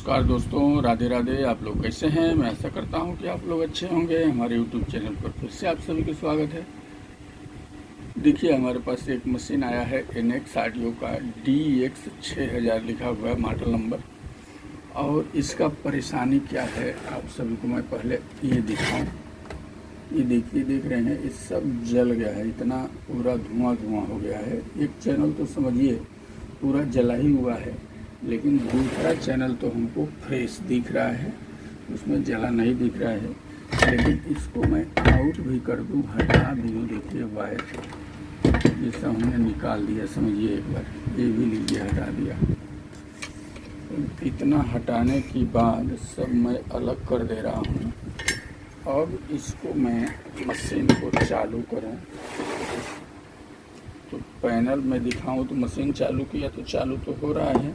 नमस्कार दोस्तों, राधे राधे। आप लोग कैसे हैं? मैं ऐसा करता हूं कि आप लोग अच्छे होंगे। हमारे YouTube चैनल पर फिर से आप सभी का स्वागत है। देखिए, हमारे पास एक मशीन आया है NX ऑडियो का DX 6000 लिखा हुआ है मॉडल नंबर। और इसका परेशानी क्या है आप सभी को मैं पहले ये दिखाऊं। ये देखिए, देख रहे हैं, ये सब जल गया है, इतना पूरा धुआं धुआं हो गया है। एक चैनल तो समझिए पूरा जला ही हुआ है, लेकिन दूसरा चैनल तो हमको फ्रेश दिख रहा है, उसमें जला नहीं दिख रहा है। लेकिन इसको मैं आउट भी कर दूं, हटा भी दूं, देखिए वायर ये सब हमने निकाल दिया। समझिए एक बार, ये भी लीजिए, हटा दिया। तो इतना हटाने के बाद सब मैं अलग कर दे रहा हूँ। अब इसको मैं मशीन को चालू करूँ तो पैनल में दिखाऊं तो मशीन चालू किया तो चालू तो हो रहा है,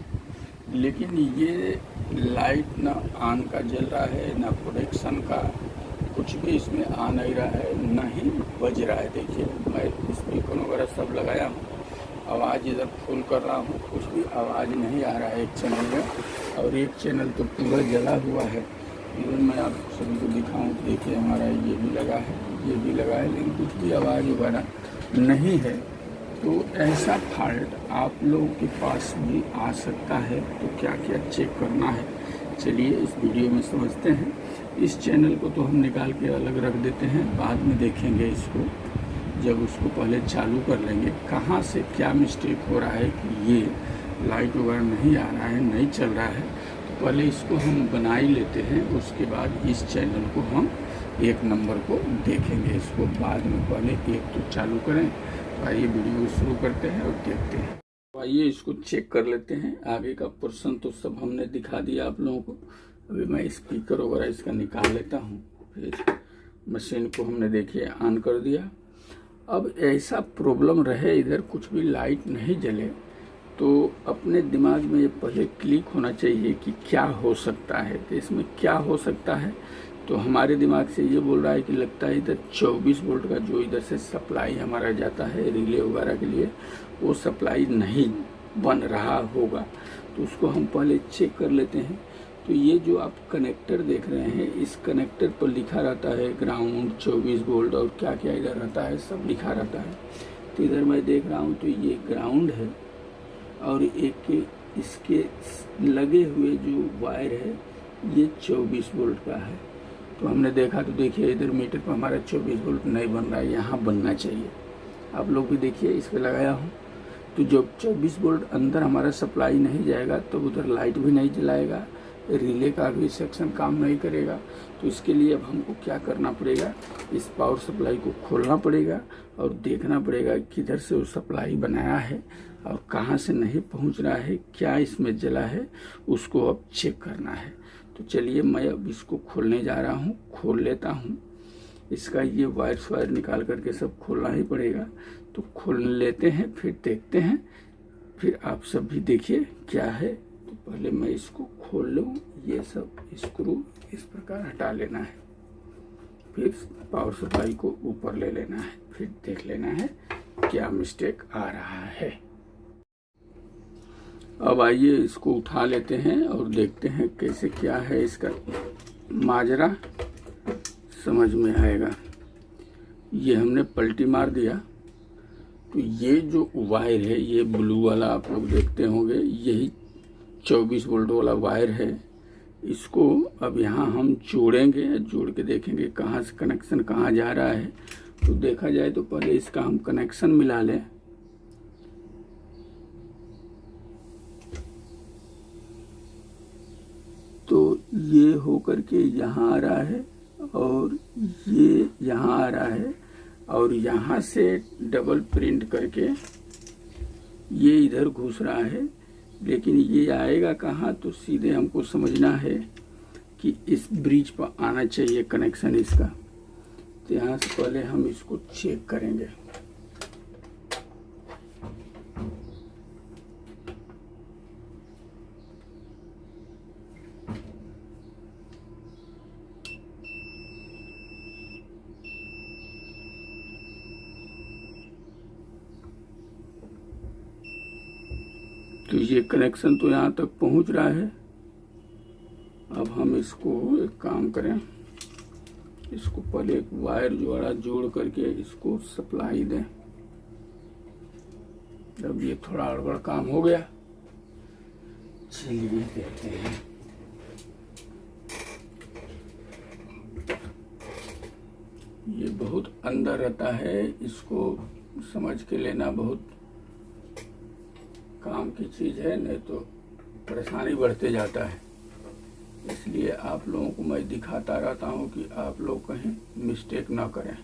लेकिन ये लाइट ना ऑन का जल रहा है, ना प्रोडक्शन का कुछ भी इसमें आ नहीं रहा है, ना ही बज रहा है। देखिए, मैं स्पीकर वगैरह सब लगाया हूँ, आवाज़ इधर फुल कर रहा हूँ, कुछ भी आवाज़ नहीं आ रहा है एक चैनल में, और एक चैनल तो पूरा जला हुआ है। इवन मैं आप सभी को दिखाऊँ, देखिए हमारा ये भी लगा है, ये भी लगा है, लेकिन कुछ भी आवाज़ वगैरह नहीं है। तो ऐसा फॉल्ट आप लोगों के पास भी आ सकता है, तो क्या क्या चेक करना है, चलिए इस वीडियो में समझते हैं। इस चैनल को तो हम निकाल के अलग रख देते हैं, बाद में देखेंगे इसको, जब उसको पहले चालू कर लेंगे कहाँ से क्या मिस्टेक हो रहा है कि ये लाइट वगैरह नहीं आ रहा है, नहीं चल रहा है। तो पहले इसको हम बना ही लेते हैं, उसके बाद इस चैनल को हम एक नंबर को देखेंगे। इसको बाद में पहले एक तो चालू करें। तो आइए वीडियो शुरू करते हैं और देखते हैं। तो आइए इसको चेक कर लेते हैं। आगे का पोर्शन तो सब हमने दिखा दिया आप लोगों को। अभी मैं स्पीकर वगैरह इसका निकाल लेता हूँ। फिर मशीन को हमने देखिए ऑन कर दिया। अब ऐसा प्रॉब्लम रहे इधर कुछ भी लाइट नहीं जले, तो अपने दिमाग में ये पहले क्लिक होना चाहिए कि क्या हो सकता है। तो इसमें क्या हो सकता है, तो हमारे दिमाग से ये बोल रहा है कि लगता है इधर 24 वोल्ट का जो इधर से सप्लाई हमारा जाता है रिले वगैरह के लिए, वो सप्लाई नहीं बन रहा होगा। तो उसको हम पहले चेक कर लेते हैं। तो ये जो आप कनेक्टर देख रहे हैं, इस कनेक्टर पर लिखा रहता है ग्राउंड 24 वोल्ट और क्या क्या इधर रहता है सब लिखा रहता है। तो इधर मैं देख रहा हूँ तो ये ग्राउंड है, और एक इसके लगे हुए जो वायर है ये 24 वोल्ट का है। तो हमने देखा, तो देखिए इधर मीटर पर हमारा 24 वोल्ट नहीं बन रहा है, यहाँ बनना चाहिए। आप लोग भी देखिए, इस पर लगाया हूँ तो जब 24 वोल्ट अंदर हमारा सप्लाई नहीं जाएगा तो उधर लाइट भी नहीं जलाएगा, रिले का भी सेक्शन काम नहीं करेगा। तो इसके लिए अब हमको क्या करना पड़ेगा, इस पावर सप्लाई को खोलना पड़ेगा और देखना पड़ेगा किधर से वो सप्लाई बनाया है और कहाँ से नहीं पहुँच रहा है, क्या इसमें जला है, उसको अब चेक करना है। तो चलिए मैं अब इसको खोलने जा रहा हूँ, खोल लेता हूँ। इसका ये वायर निकाल करके सब खोलना ही पड़ेगा। तो खोल लेते हैं, फिर देखते हैं, फिर आप सब भी देखिए क्या है। तो पहले मैं इसको खोल लूँ, ये सब स्क्रू इस प्रकार हटा लेना है, फिर पावर सप्लाई को ऊपर ले लेना है, फिर देख लेना है क्या मिस्टेक आ रहा है। अब आइए इसको उठा लेते हैं और देखते हैं कैसे क्या है इसका माजरा, समझ में आएगा। ये हमने पलटी मार दिया। तो ये जो वायर है, ये ब्लू वाला आप लोग देखते होंगे, यही 24 वोल्ट वाला वायर है। इसको अब यहाँ हम जोड़ेंगे, जोड़ के देखेंगे कहाँ से कनेक्शन कहाँ जा रहा है। तो देखा जाए तो पहले इसका हम कनेक्शन मिला लें। तो ये होकर के यहाँ आ रहा है और ये यहाँ आ रहा है, और यहाँ से डबल प्रिंट करके ये इधर घुस रहा है। लेकिन ये आएगा कहाँ, तो सीधे हमको समझना है कि इस ब्रिज पर आना चाहिए कनेक्शन इसका। तो यहाँ से पहले हम इसको चेक करेंगे। तो ये कनेक्शन तो यहाँ तक पहुँच रहा है, अब हम इसको एक काम करें, इसको पहले एक वायर जोड़ करके इसको सप्लाई दें। अब ये थोड़ा गड़बड़ काम हो गया, चलिए देखते हैं। ये बहुत अंदर रहता है, इसको समझ के लेना बहुत काम की चीज है, नहीं तो परेशानी बढ़ते जाता है। इसलिए आप लोगों को मैं दिखाता रहता हूँ कि आप लोग कहीं मिस्टेक ना करें।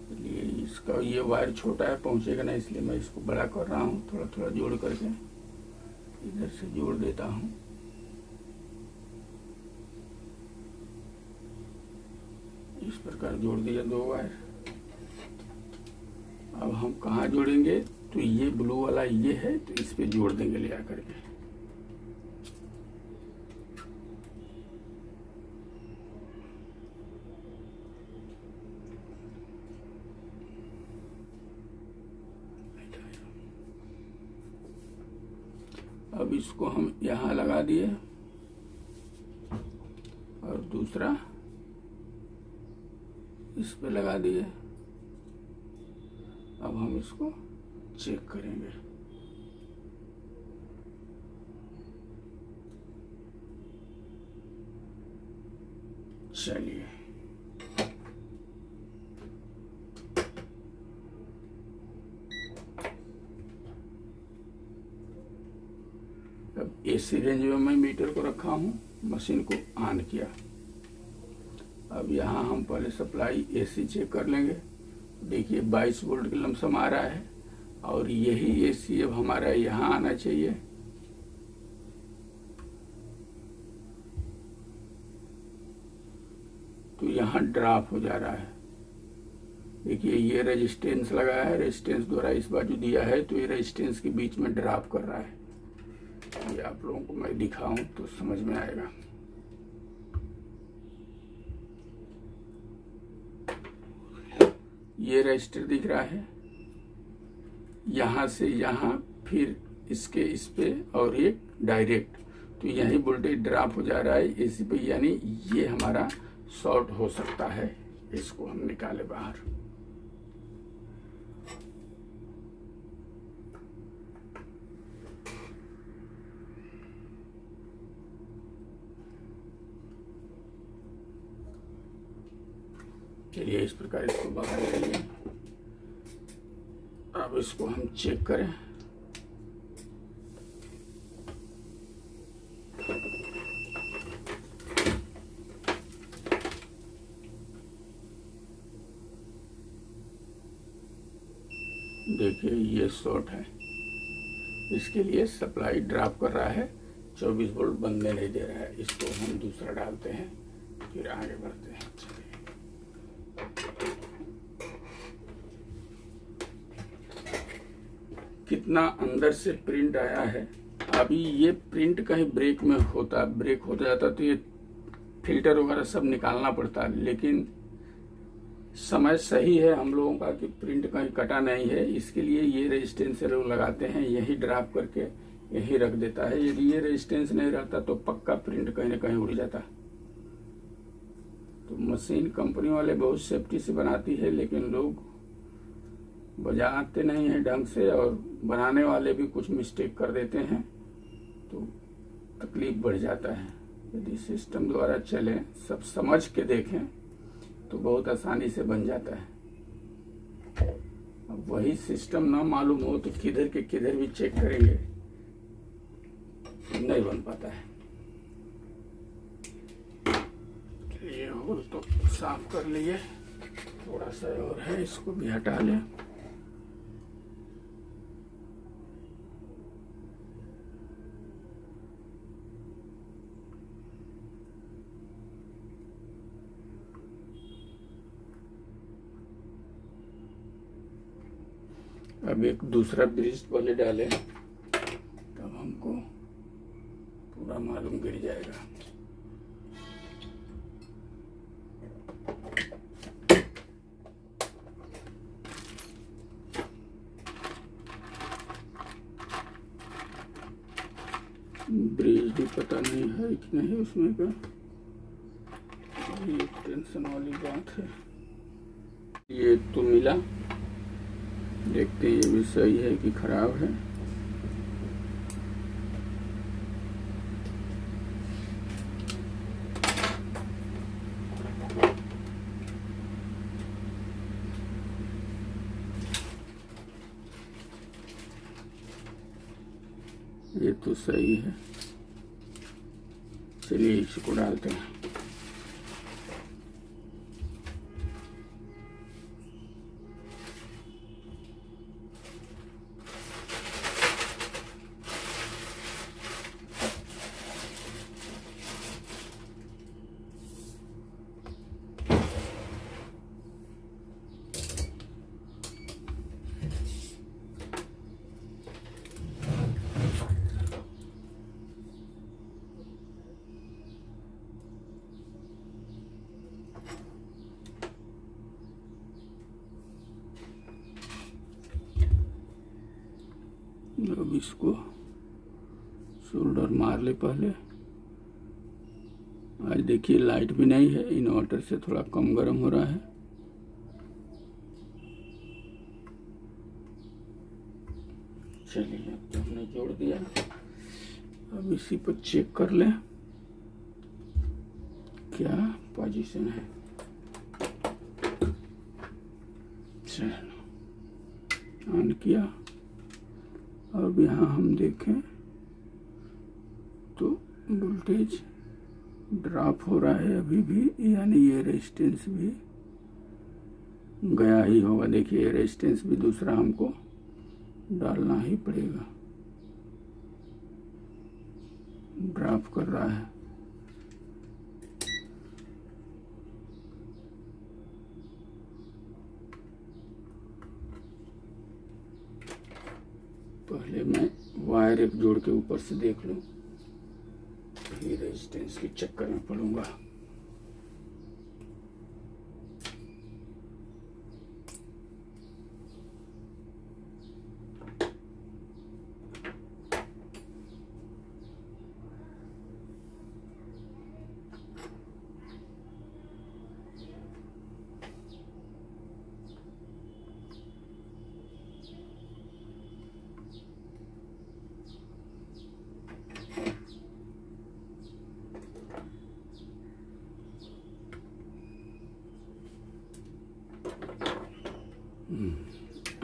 इसलिए इसका ये वायर छोटा है, पहुँचेगा नहीं, इसलिए मैं इसको बड़ा कर रहा हूँ। थोड़ा थोड़ा जोड़ करके इधर से जोड़ देता हूँ। इस प्रकार जोड़ दिया 2 वायर। अब हम कहाँ जोड़ेंगे, तो ये ब्लू वाला ये है, तो इस पे जोड़ देंगे ले आकर के। अब इसको हम यहाँ लगा दिए और दूसरा इस पे लगा दिए। अब हम इसको चेक करेंगे। चलिए, अब एसी रेंज में मैं मीटर को रखा हूं, मशीन को ऑन किया। अब यहाँ हम पहले सप्लाई एसी चेक कर लेंगे। देखिए 22 वोल्ट की लमसम आ रहा है और यही एसी अब हमारा यहाँ आना चाहिए। तो यहाँ ड्रॉप हो जा रहा है। देखिए ये रेजिस्टेंस लगा है, रेजिस्टेंस द्वारा इस बाजू दिया है, तो ये रेजिस्टेंस के बीच में ड्रॉप कर रहा है। ये आप लोगों को मैं दिखाऊं तो समझ में आएगा। ये रजिस्टर दिख रहा है, यहाँ से यहाँ, फिर इसके इस पे और एक डायरेक्ट, तो यही वोल्टेज ड्रॉप हो जा रहा है एसी पे, यानी ये हमारा शॉर्ट हो सकता है। इसको हम निकाले बाहर। चलिए इस प्रकार इसको बाहर ले लिए। अब इसको हम चेक करें। देखिए ये शॉर्ट है, इसके लिए सप्लाई ड्रॉप कर रहा है, 24 वोल्ट बनने नहीं दे रहा है। इसको हम दूसरा डालते हैं, फिर आगे बढ़ते हैं। कितना अंदर से प्रिंट आया है। अभी ये प्रिंट कहीं ब्रेक हो जाता तो ये फिल्टर वगैरह सब निकालना पड़ता, लेकिन समय सही है हम लोगों का कि प्रिंट कहीं कटा नहीं है। इसके लिए ये रेजिस्टेंस लोग लगाते हैं, यही ड्रॉप करके यही रख देता है। यदि ये रेजिस्टेंस नहीं रहता तो पक्का प्रिंट कहीं ना कहीं उड़ जाता। तो मशीन कंपनी वाले बहुत सेफ्टी से बनाती है, लेकिन लोग बजाते नहीं है ढंग से, और बनाने वाले भी कुछ मिस्टेक कर देते हैं, तो तकलीफ बढ़ जाता है। यदि सिस्टम द्वारा चले, सब समझ के देखें, तो बहुत आसानी से बन जाता है। अब वही सिस्टम ना मालूम हो तो किधर के किधर भी चेक करेंगे, नहीं बन पाता है। ये होल तो साफ कर लिए, थोड़ा सा और है, इसको भी हटा लें। अब एक दूसरा ब्रिज पहले डालें, तब हमको पूरा मालूम गिर जाएगा। ब्रिज भी पता नहीं है कि नहीं उसमें का, ये टेंशन वाली बात है। ये तो मिला, देखते ये भी सही है कि खराब है। ये तो सही है, चलिए इसको डालते हैं। अब इसको शोल्डर मार ले पहले। आज देखिए लाइट भी नहीं है, इन्वर्टर से थोड़ा कम गर्म हो रहा है। चलिए अब तो हमने जोड़ दिया, अब इसी पर चेक कर लें क्या पोजीशन है। चलो ऑन किया, अब यहाँ हम देखें तो वोल्टेज ड्रॉप हो रहा है अभी भी, यानी ये रेजिस्टेंस भी गया ही होगा। देखिए रेजिस्टेंस भी दूसरा हमको डालना ही पड़ेगा, ड्रॉप कर रहा है। पहले मैं वायर एक जोड़ के ऊपर से देख लूं, फिर रेजिस्टेंस की चेक करना पड़ूंगा।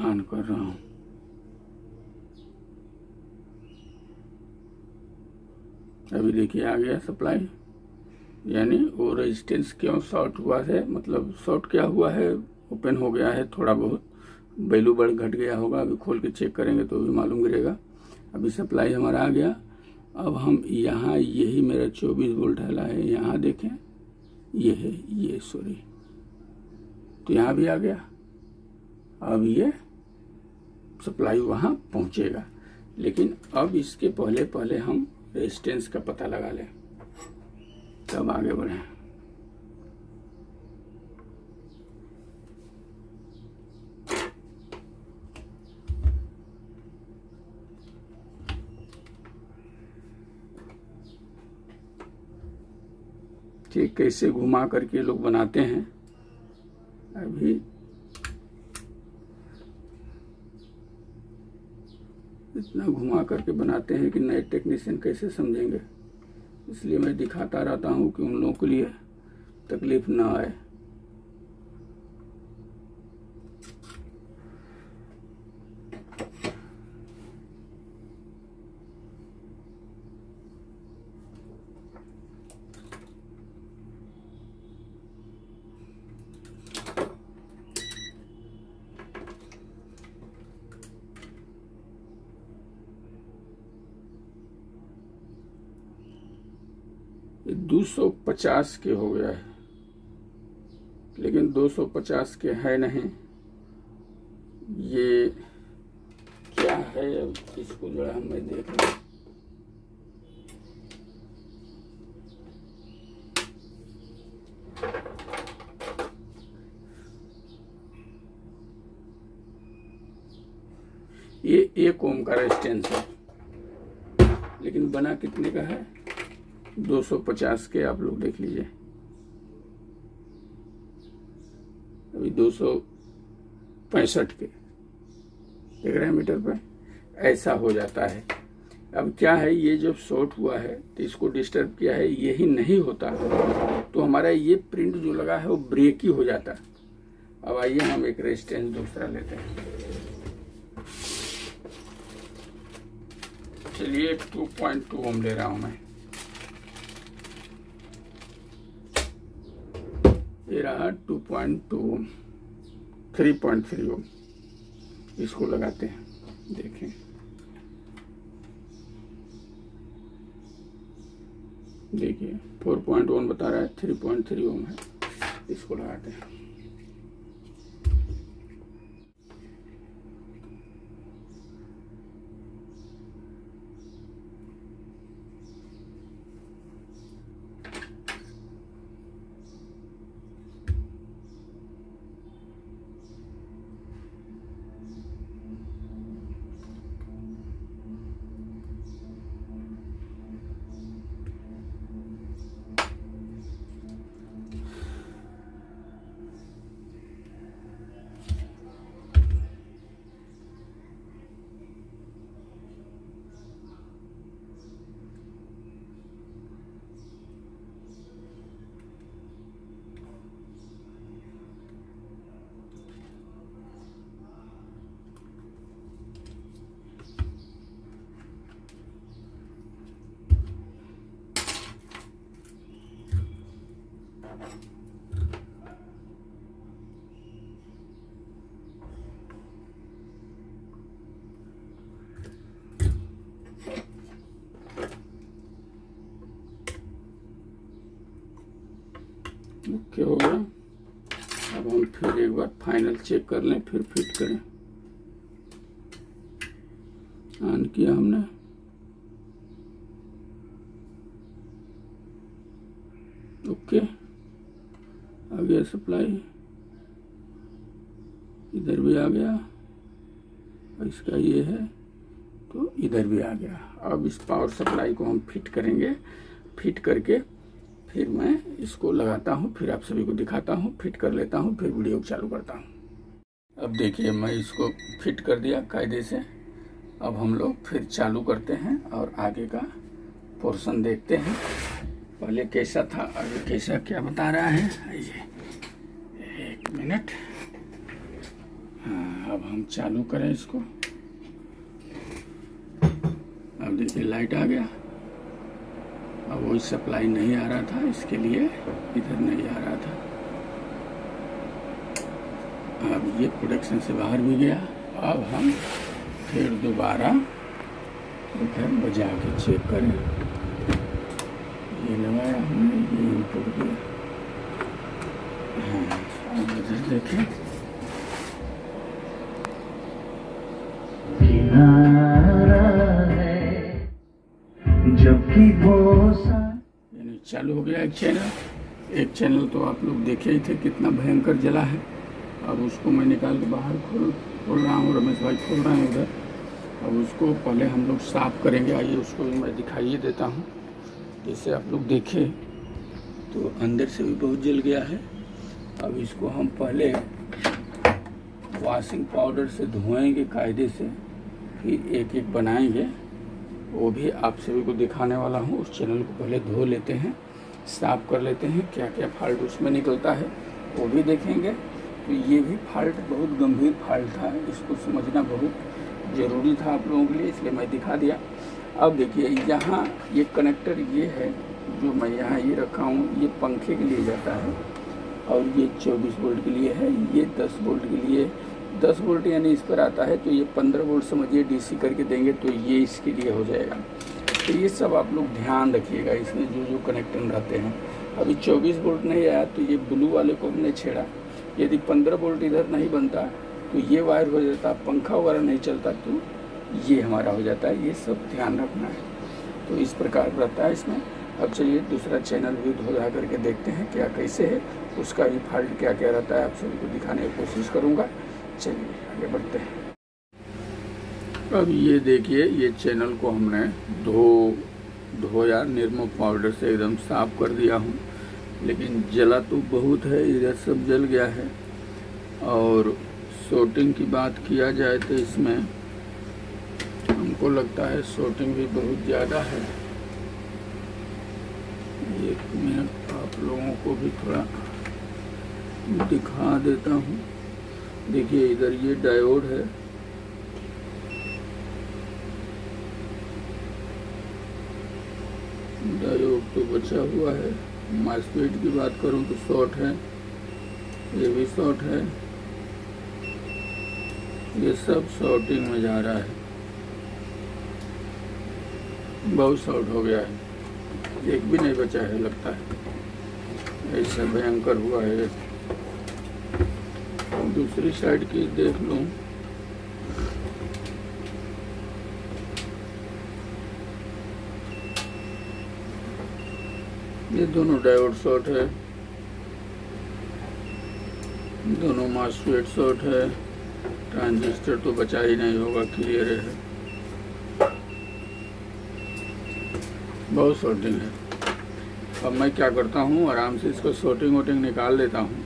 ऑन कर रहा हूं। अभी देखिए आ गया सप्लाई, यानी वो रेजिस्टेंस क्यों शॉर्ट हुआ है, मतलब शॉर्ट क्या हुआ है, ओपन हो गया है, थोड़ा बहुत वैल्यू बढ़ घट गया होगा। अभी खोल के चेक करेंगे तो भी मालूम गिरेगा। अभी सप्लाई हमारा आ गया। अब हम यहाँ, यही मेरा 24 वोल्ट वाला है, यहाँ देखें ये है, ये सॉरी, तो यहाँ भी आ गया। अब ये सप्लाई वहाँ पहुँचेगा, लेकिन अब इसके पहले पहले हम रेजिस्टेंस का पता लगा लें, तब आगे बढ़ें। ठीक कैसे घुमा करके लोग बनाते हैं, अभी इतना घुमा करके बनाते हैं कि नए टेक्नीशियन कैसे समझेंगे। इसलिए मैं दिखाता रहता हूँ कि उन लोगों के लिए तकलीफ ना आए। ये 250 के हो गया है, लेकिन 250 के है नहीं। ये क्या है, अब इसको जो है मैं देख रहा हूँ। ये 1 ओम का रेजिस्टेंस है, लेकिन बना कितने का है 250 के आप लोग देख लीजिए, अभी 265 के देख रहे हैं मीटर पे, ऐसा हो जाता है। अब क्या है, ये जब शॉर्ट हुआ है तो इसको डिस्टर्ब किया है, यही नहीं होता तो हमारा ये प्रिंट जो लगा है वो ब्रेक ही हो जाता। अब आइए हम एक रेजिस्टेंस दूसरा लेते हैं। चलिए 2.2 ओम ले रहा हूं मैं, ये रहा 2.2 ओम, 3.3 ओम। इसको लगाते हैं, देखें देखिए 4.1 बता रहा है, 3.3 ओम है। इसको लगाते हैं। ओके हो गया। अब हम फिर एक बार फाइनल चेक कर लें, फिर फिट करें। ऑन किया हमने, ओके आ गया सप्लाई, इधर भी आ गया, इसका ये है तो इधर भी आ गया। अब इस पावर सप्लाई को हम फिट करेंगे, फिट करके फिर मैं इसको लगाता हूँ, फिर आप सभी को दिखाता हूँ, फिट कर लेता हूँ, फिर वीडियो को चालू करता हूँ। अब देखिए मैं इसको फिट कर दिया कायदे से। अब हम लोग फिर चालू करते हैं और आगे का पोर्शन देखते हैं, पहले कैसा था आगे कैसा क्या बता रहा है। आइए एक मिनट, हाँ अब हम चालू करें इसको। अब देखिए लाइट आ गया। अब वही सप्लाई नहीं आ रहा था, इसके लिए इधर नहीं आ रहा था। अब ये प्रोडक्शन से बाहर भी गया। अब हम फिर दोबारा इधर बजा के चेक करें। ये लगाया हमने, ये इनपुट दिया। हाँ अब इधर देखें, यानी चालू हो गया एक चैनल तो आप लोग देखे ही थे कितना भयंकर जला है। अब उसको मैं निकाल के बाहर खोल रहा हूँ, रमेश भाई खोल रहे हैं उधर। अब उसको पहले हम लोग साफ करेंगे, आइए उसको भी मैं दिखाइए देता हूँ। जैसे आप लोग देखें तो अंदर से भी बहुत जल गया है। अब इसको हम पहले वॉशिंग पाउडर से धोएंगे कायदे से, फिर एक एक बनाएंगे। वो भी आप सभी को दिखाने वाला हूँ। उस चैनल को पहले धो लेते हैं, साफ कर लेते हैं, क्या क्या फॉल्ट उसमें निकलता है वो भी देखेंगे। तो ये भी फॉल्ट बहुत गंभीर फॉल्ट था, इसको समझना बहुत ज़रूरी था आप लोगों के लिए, इसलिए मैं दिखा दिया। अब देखिए यहाँ ये कनेक्टर ये है जो मैं यहाँ ये रखा हूँ, ये पंखे के लिए जाता है और ये 24 वोल्ट के लिए है, ये 10 वोल्ट के लिए। 10 वोल्ट यानी इस पर आता है तो ये 15 वोल्ट समझिए डीसी करके देंगे तो ये इसके लिए हो जाएगा। तो ये सब आप लोग ध्यान रखिएगा, इसमें जो जो कनेक्टर रहते हैं। अभी 24 वोल्ट नहीं आया तो ये ब्लू वाले को हमने छेड़ा। यदि 15 वोल्ट इधर नहीं बनता तो ये वायर हो जाता, पंखा वगैरह नहीं चलता तो ये हमारा हो जाता है। ये सब ध्यान रखना है। तो इस प्रकार रहता है इसमें। अब चलिए दूसरा चैनल भी धोधा करके देखते हैं क्या कैसे है, उसका भी फॉल्ट क्या क्या रहता है आप सभी को दिखाने की कोशिश करूँगा। चलिए आगे बढ़ते हैं। अब ये देखिए ये चैनल को हमने धो धोया, निरमा पाउडर से एकदम साफ कर दिया हूँ, लेकिन जला तो बहुत है, इधर सब जल गया है। और शॉर्टिंग की बात किया जाए तो इसमें हमको लगता है शॉर्टिंग भी बहुत ज़्यादा है। एक मिनट आप लोगों को भी थोड़ा दिखा देता हूँ। देखिए इधर ये डायोड है, डायोड तो बचा हुआ है। मास्फेट की बात करूँ तो शॉर्ट है, ये भी शॉर्ट है, ये सब शॉर्टिंग में जा रहा है, बहुत शॉर्ट हो गया है, एक भी नहीं बचा है लगता है, ऐसा भयंकर हुआ है। दूसरी साइड की देख लूं, ये दोनों डायोड शॉर्ट है, दोनों मास्फेट शॉर्ट है, ट्रांजिस्टर तो बचा ही नहीं होगा, क्लियर है, बहुत शॉर्टिंग है। अब मैं क्या करता हूँ, आराम से इसको शॉर्टिंग वोटिंग निकाल लेता हूँ,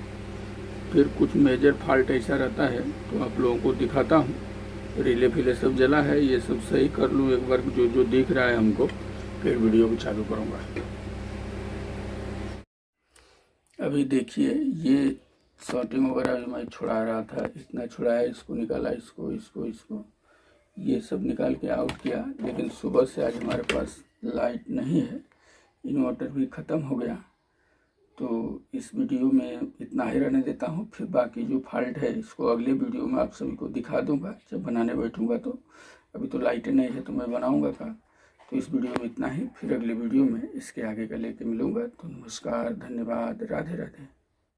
फिर कुछ मेजर फॉल्ट ऐसा रहता है तो आप लोगों को दिखाता हूँ। रिले फिले सब जला है, ये सब सही कर लूँ एक बार, जो जो दिख रहा है हमको, फिर वीडियो को चालू करूँगा। अभी देखिए ये शॉर्टिंग वगैरह भी मैं छुड़ा रहा था, इतना छुड़ाया, इसको निकाला, इसको इसको इसको ये सब निकाल के आउट किया। लेकिन सुबह से आज हमारे पास लाइट नहीं है, इन्वर्टर भी ख़त्म हो गया, तो इस वीडियो में इतना ही रहने देता हूँ। फिर बाकी जो फॉल्ट है इसको अगले वीडियो में आप सभी को दिखा दूंगा जब बनाने बैठूंगा। तो अभी तो लाइटें नहीं है तो मैं बनाऊंगा का, तो इस वीडियो में इतना ही, फिर अगले वीडियो में इसके आगे का लेके मिलूंगा। तो नमस्कार, धन्यवाद, राधे राधे।